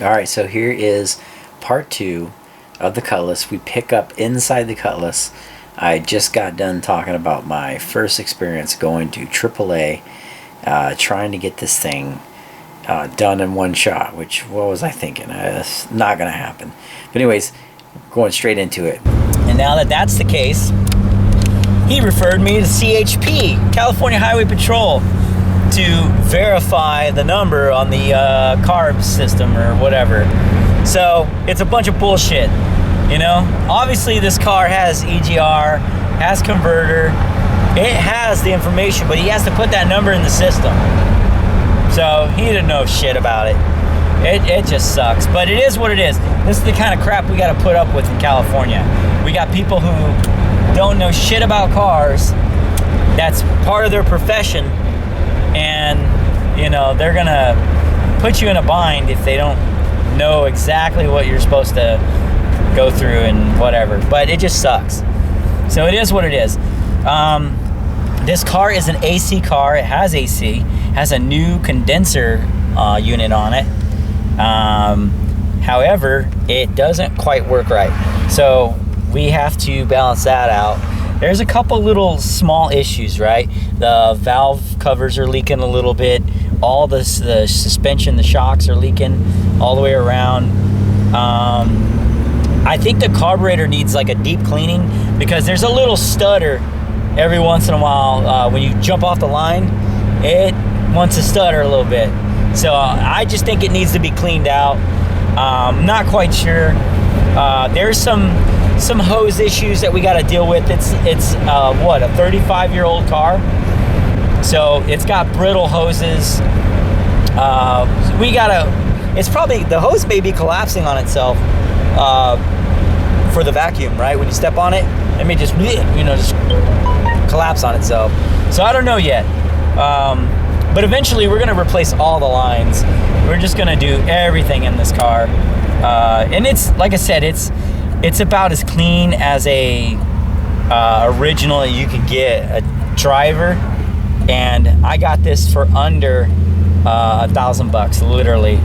Alright, so here is part 2 of the Cutlass. We pick up inside the Cutlass. I just got done talking about my first experience going to AAA, trying to get this thing done in one shot, which, what was I thinking? It's not going to happen. But anyways, going straight into it. And now that that's the case, he referred me to CHP, California Highway Patrol, to verify the number on the carb system or whatever. So it's a bunch of bullshit, you know? Obviously this car has EGR, has converter, it has the information, but he has to put that number in the system. So he didn't know shit about it. It just sucks, but it is what it is. This is the kind of crap we gotta put up with in California. We got people who don't know shit about cars. That's part of their profession. And, you know, they're gonna put you in a bind if they don't know exactly what you're supposed to go through and whatever. But it just sucks. So it is what it is. This car is an AC car. It has AC. Has a new condenser unit on it. However, it doesn't quite work right. So we have to balance that out. There's a couple little small issues, right? The valve covers are leaking a little bit. All the suspension, the shocks are leaking all the way around. I think the carburetor needs like a deep cleaning because there's a little stutter every once in a while. When you jump off the line, it wants to stutter a little bit. So I just think it needs to be cleaned out. Not quite sure. There's some hose issues that we got to deal with. It's what, a 35-year-old car, so it's got brittle hoses. We gotta, it's probably, the hose may be collapsing on itself for the vacuum, right? When you step on it, it may just, you know, just collapse on itself. So I don't know yet, but eventually we're gonna replace all the lines. We're just gonna do everything in this car, and it's, like I said, it's about as clean as a original that you can get, a driver. And I got this for under $1,000, literally.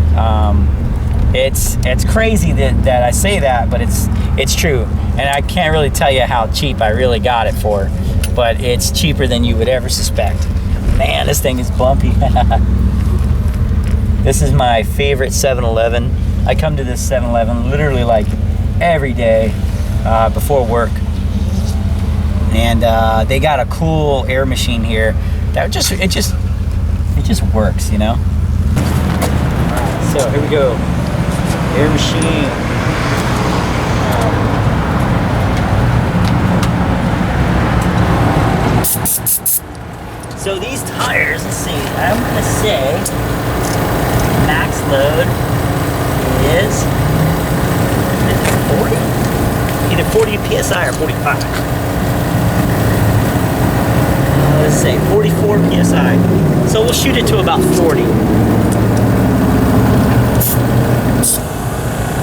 It's crazy that I say that, but it's true. And I can't really tell you how cheap I really got it for, but it's cheaper than you would ever suspect. Man, this thing is bumpy. This is my favorite 7-Eleven. I come to this 7-Eleven literally like every day before work, and they got a cool air machine here that it just works, you know. So here we go, air machine. So these tires, let's see, I'm gonna say max load is 40? Either 40 PSI or 45. Let's say 44 PSI. So we'll shoot it to about 40.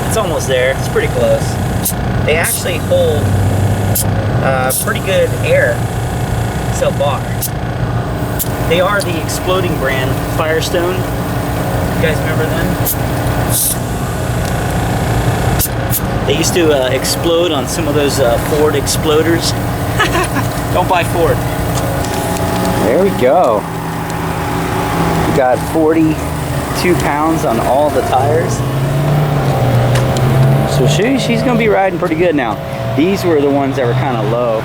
It's almost there. It's pretty close. They actually hold pretty good air so far. They are the exploding brand, Firestone. You guys remember them? They used to explode on some of those Ford Exploders. Don't buy Ford. There we go. We got 42 pounds on all the tires. So she's gonna be riding pretty good now. These were the ones that were kind of low,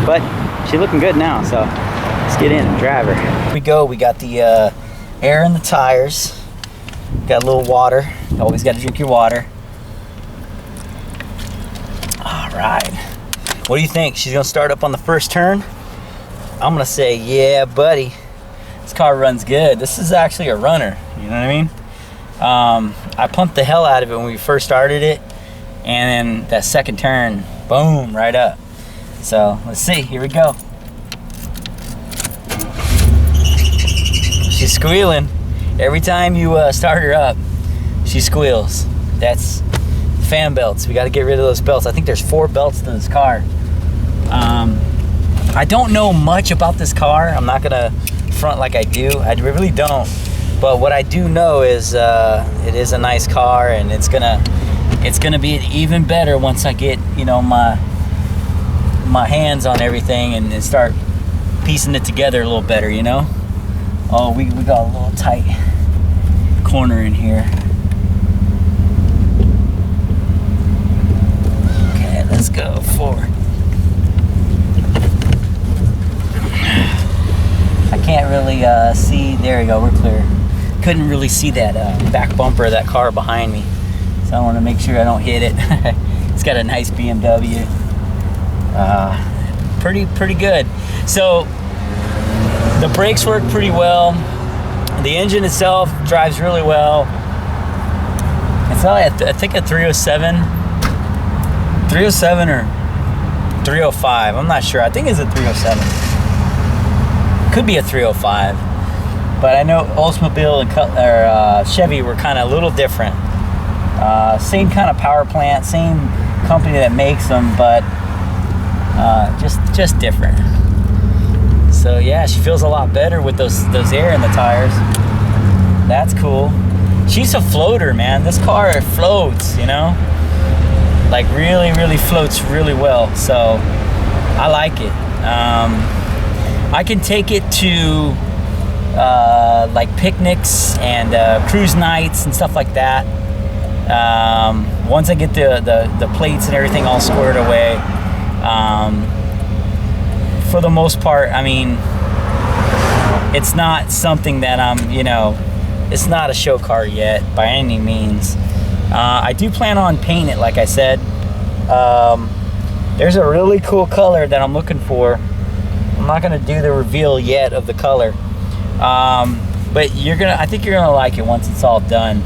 but she's looking good now. So let's get in and drive her. Here we go. We got the air in the tires. Got a little water. Always got to drink your water. All right. What do you think? She's gonna start up on the first turn? I'm gonna say, yeah, buddy. This car runs good. This is actually a runner. You know what I mean? I pumped the hell out of it when we first started it, and then that second turn, boom, right up. So let's see. Here we go. She's squealing. Every time you start her up, she squeals. That's fan belts. We got to get rid of those belts. I think there's 4 belts to this car. I don't know much about this car. I'm not gonna front like I do. I really don't. But what I do know is it is a nice car, and it's gonna be even better once I get, you know, my hands on everything and start piecing it together a little better, you know. Oh, we got a little tight corner in here. Okay, let's go forward. I can't really see. There we go, we're clear. Couldn't really see that back bumper of that car behind me, so I want to make sure I don't hit it. It's got a nice BMW. Pretty good. So the brakes work pretty well. The engine itself drives really well. It's only, I think, a 307 or 305. I'm not sure. I think it's a 307. Could be a 305. But I know Oldsmobile and Chevy were kind of a little different. Same kind of power plant, same company that makes them, but just different. So yeah, she feels a lot better with those air in the tires. That's cool. She's a floater, man. This car floats, you know, like really floats really well. So I like it. I can take it to like picnics and cruise nights and stuff like that. Once I get the plates and everything all squared away. For the most part, I mean, it's not something that I'm, you know, it's not a show car yet by any means. I do plan on painting it, like I said. There's a really cool color that I'm looking for. I'm not gonna do the reveal yet of the color, but I think you're gonna like it once it's all done.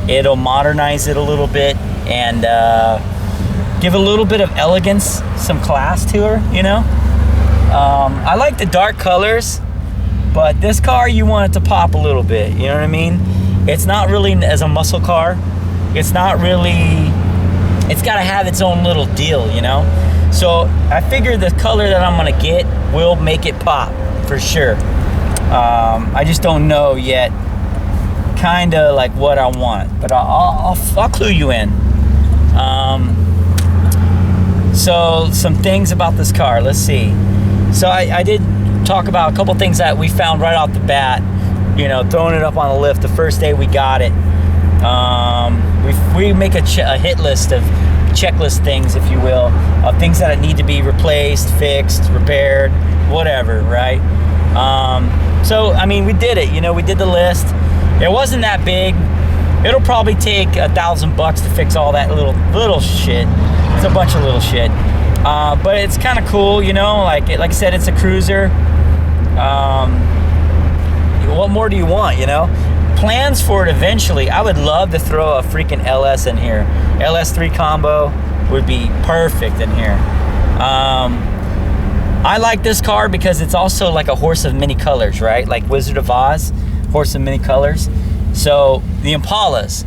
It'll modernize it a little bit and give a little bit of elegance, some class to her, you know. I like the dark colors, but this car, you want it to pop a little bit, you know what I mean? It's not really as a muscle car. It's not really, it's gotta have its own little deal, you know? So I figure the color that I'm gonna get will make it pop, for sure. I just don't know yet, kinda like what I want, but I'll clue you in. So some things about this car, let's see. So I did talk about a couple things that we found right off the bat, you know, throwing it up on the lift the first day we got it. We make a hit list of checklist things, if you will, of things that need to be replaced, fixed, repaired, whatever, right? So, I mean, we did it, you know, we did the list. It wasn't that big. It'll probably take $1,000 to fix all that little shit. It's a bunch of little shit. But it's kind of cool, you know, like I said, it's a cruiser. What more do you want, you know? Plans for it eventually. I would love to throw a freaking LS in here. LS3 combo would be perfect in here. I like this car because it's also like a horse of many colors, right? Like Wizard of Oz, horse of many colors. So the Impalas,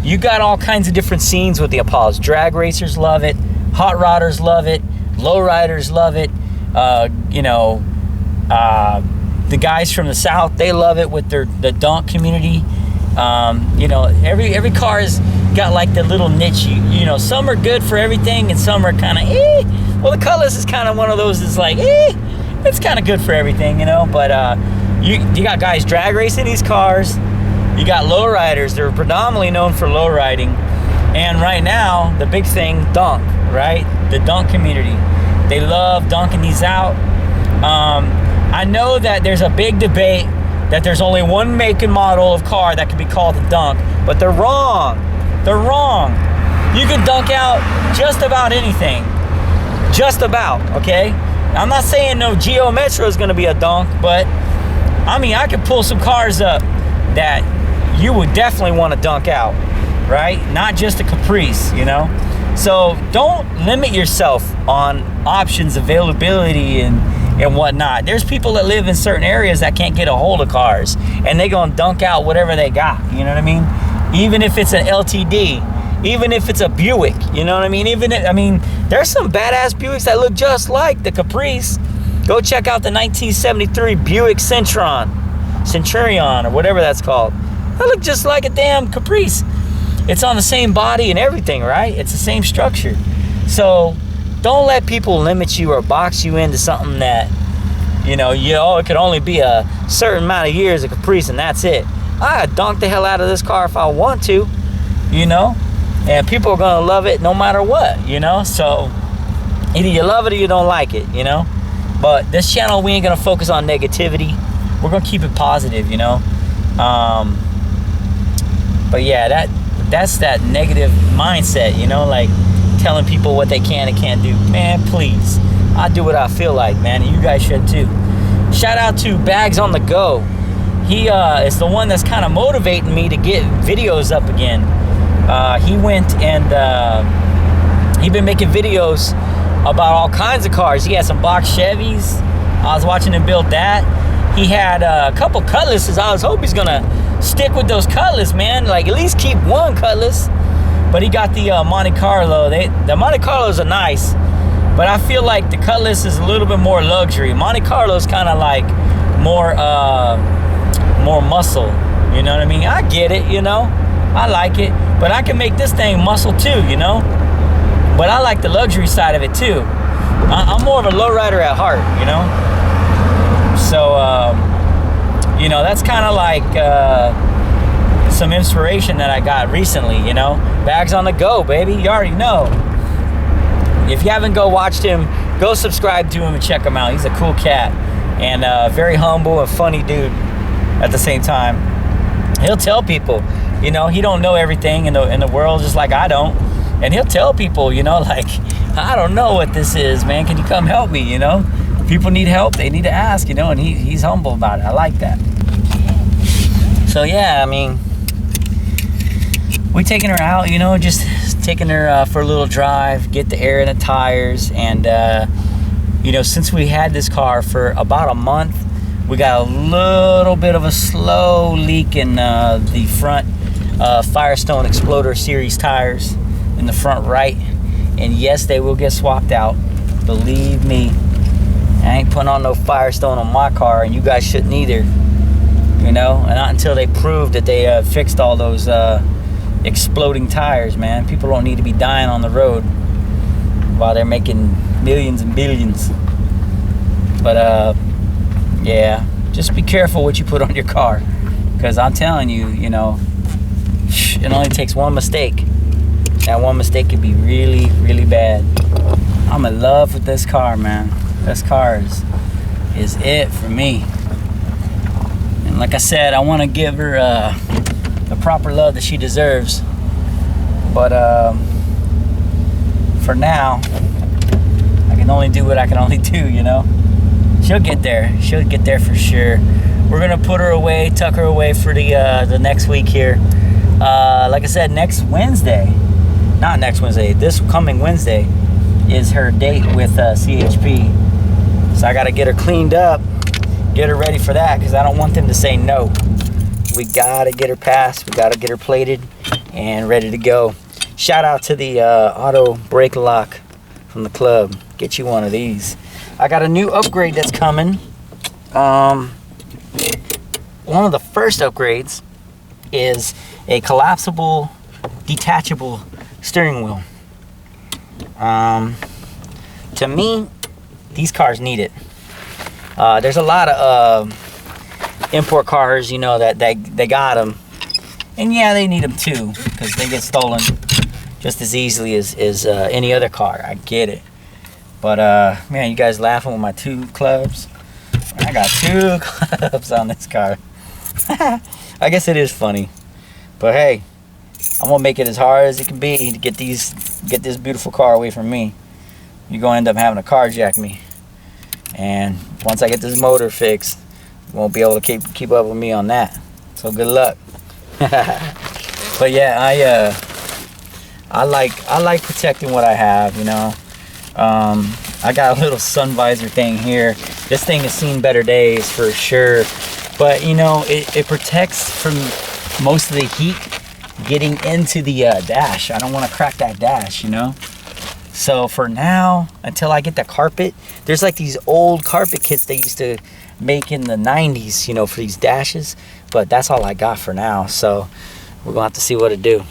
you got all kinds of different scenes with the Impalas. Drag racers love it. Hot rodders love it. Lowriders love it. You know, the guys from the South, they love it with the donk community. You know, every car has got like the little niche. You know, some are good for everything and some are kind of Well, the Cutlass is kind of one of those that's like it's kind of good for everything, you know. But you got guys drag racing these cars. You got lowriders. They're predominantly known for lowriding. And right now, the big thing, donk, right? The donk community. They love donking these out. I know that there's a big debate that there's only one make and model of car that can be called a dunk, but they're wrong. They're wrong. You can dunk out just about anything. Just about, okay? I'm not saying no Geo Metro is gonna be a dunk, but I mean, I could pull some cars up that you would definitely want to dunk out, right? Not just a Caprice, you know? So don't limit yourself on options, availability, and whatnot. There's people that live in certain areas that can't get a hold of cars, and they gonna dunk out whatever they got, you know what I mean? Even if it's an LTD, even if it's a Buick, you know what I mean? There's some badass Buicks that look just like the Caprice. Go check out the 1973 Buick Centurion, or whatever that's called. I look just like a damn Caprice. It's on the same body and everything, right? It's the same structure. So don't let people limit you or box you into something that, you know, it could only be a certain amount of years of Caprice and that's it. I donk the hell out of this car if I want to, you know, and people are gonna love it no matter what, you know. So either you love it or you don't like it, you know. But this channel, we ain't gonna focus on negativity. We're gonna keep it positive, you know. But yeah, that's that negative mindset, you know, like telling people what they can and can't do. Man, please, I do what I feel like, man, and you guys should too. Shout out to Bags on the Go. He is the one that's kind of motivating me to get videos up again. He went and he been making videos about all kinds of cars. He had some box Chevys. I was watching him build that. He had a couple Cutlasses. I was hoping he's gonna stick with those Cutlass, man. Like at least keep one Cutlass. But he got the Monte Carlo. The Monte Carlos are nice, but I feel like the Cutlass is a little bit more luxury. Monte Carlo is kind of like more muscle. You know what I mean? I get it, you know. I like it, but I can make this thing muscle too, you know. But I like the luxury side of it too. I'm more of a lowrider at heart, you know. So, you know, that's kind of like some inspiration that I got recently, you know. Bags on the Go, baby. You already know. If you haven't watched him, go subscribe to him and check him out. He's a cool cat and very humble and funny dude at the same time. He'll tell people, you know, he don't know everything in the world just like I don't. And he'll tell people, you know, like, I don't know what this is, man. Can you come help me, you know? People need help. They need to ask, you know, and he's humble about it. I like that. So, yeah, I mean, we taking her out, you know, just taking her for a little drive, get the air in the tires. And, you know, since we had this car for about a month, we got a little bit of a slow leak in the front Firestone Exploder Series tires in the front right. And yes, they will get swapped out. Believe me, I ain't putting on no Firestone on my car, and you guys shouldn't either. You know, and not until they prove that they fixed all those exploding tires, man. People don't need to be dying on the road while they're making millions and billions. But yeah, just be careful what you put on your car, because I'm telling you, you know, it only takes one mistake. That one mistake could be really, really bad. I'm in love with this car, man. This car is it for me. And like I said, I want to give her the proper love that she deserves. But for now, I can only do what I can only do, you know. She'll get there. She'll get there for sure. We're gonna put her away, tuck her away for the next week here. Like I said, next Wednesday. Not next Wednesday, this coming Wednesday is her date with CHP. So I gotta get her cleaned up, get her ready for that, because I don't want them to say no. We gotta get her passed, we gotta get her plated and ready to go. Shout out to the auto brake lock from the club. Get you one of these. I got a new upgrade that's coming. One of the first upgrades is a collapsible, detachable steering wheel. To me, these cars need it. There's a lot of import cars, you know, that they got them, and yeah, they need them too, because they get stolen just as easily as any other car. I get it, but man, you guys laughing with my two clubs? I got two clubs on this car. I guess it is funny, but hey, I'm gonna make it as hard as it can be to get this beautiful car away from me. You're gonna end up having to carjack me, and once I get this motor fixed, you won't be able to keep up with me on that. So good luck. But yeah, I like protecting what I have, you know. I got a little sun visor thing here. This thing has seen better days for sure, but you know, it protects from most of the heat getting into the dash. I don't want to crack that dash, you know. So for now, until I get the carpet, there's like these old carpet kits they used to make in the 90s, you know, for these dashes. But that's all I got for now. So we're gonna have to see what to do.